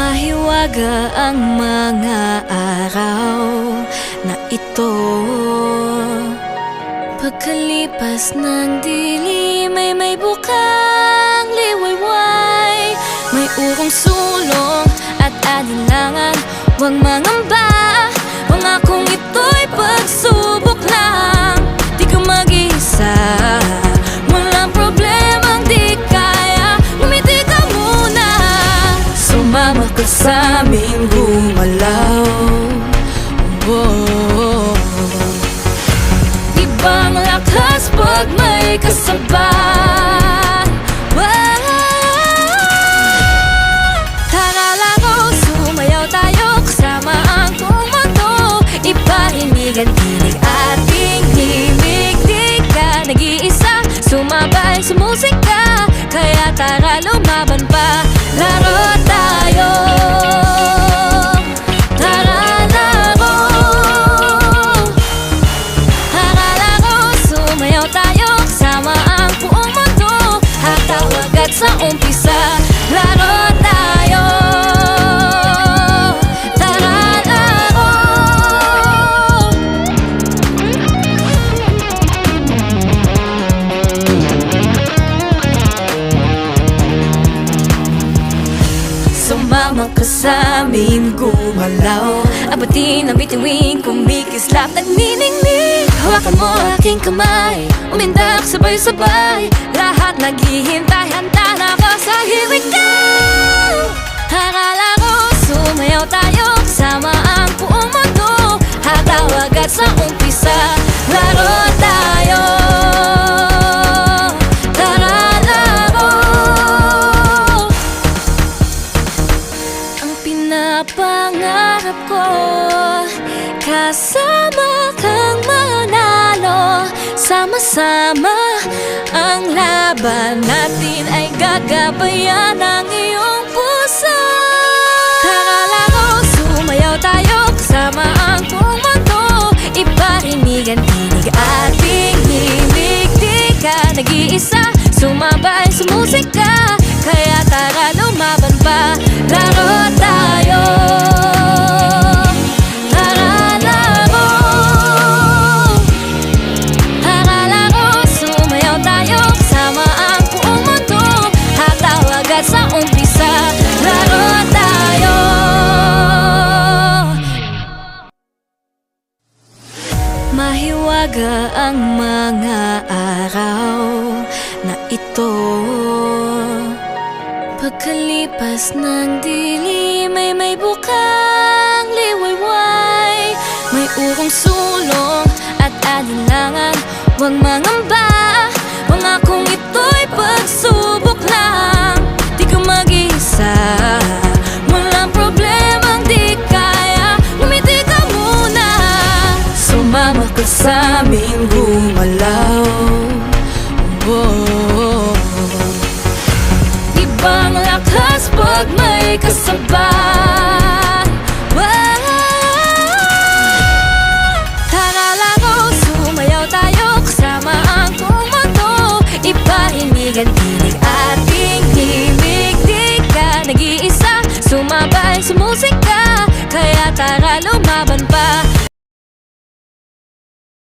Mahiwaga ang mga araw na ito. Pagkalipas ng dilim ay may bukang liwayway. May urong sulong at alinlangan. Huwag mangamba, pangakong ito'y pagsubok lang. Di ka mag-isa, walang problemang di kaya. Ngumiti ka muna, sumama ka sa'ming gumalaw. Oh, ibang lakas pag may kasabay. Tara laro, sumayaw tayo kasama ang buong mundo. Iparinig-tinig ating himig. Di ka nag-iisa, sumabay sa musika. Kaya tara lumaban pa, laro tayo. Sa umpisa, laro tayo. Tara laro. Sumama ka sa'min gumalaw. Abatin ang bituin, kumikislap, nagniningning. Hawakan mo aking kamay, umindak sabay-sabay. Lahat naghihintay, handa na ako sa here we go. Tara laro, sumayaw tayo kasama ang buong mundo. Hatawag at sa umpisa, laro tayo. Tara laro. Ang pinapangarap ko, kasama kang manalo. Sama-sama ang laban natin ay gagabayan ng iyong puso. Tara laro, sumayaw tayo kasama ang buong mundo. Iparinig-tinig ating himig. Di ka nag-iisa, sumabay sa musika. Kaya tara lumaban pa, laro tayo. Sa umpisa, laro tayo. Mahiwaga ang mga araw na ito. Pagkalipas ng dilim ay may bukang liwayway. May urong sulong at alinlangan. Huwag mangamba, pangakong ito'y pagsubok lang. Mag-isa, walang problemang di kaya. Ngumiti ka muna, sumama ka sa'ming gumalaw. Oh, ibang lakas pag may kasabay.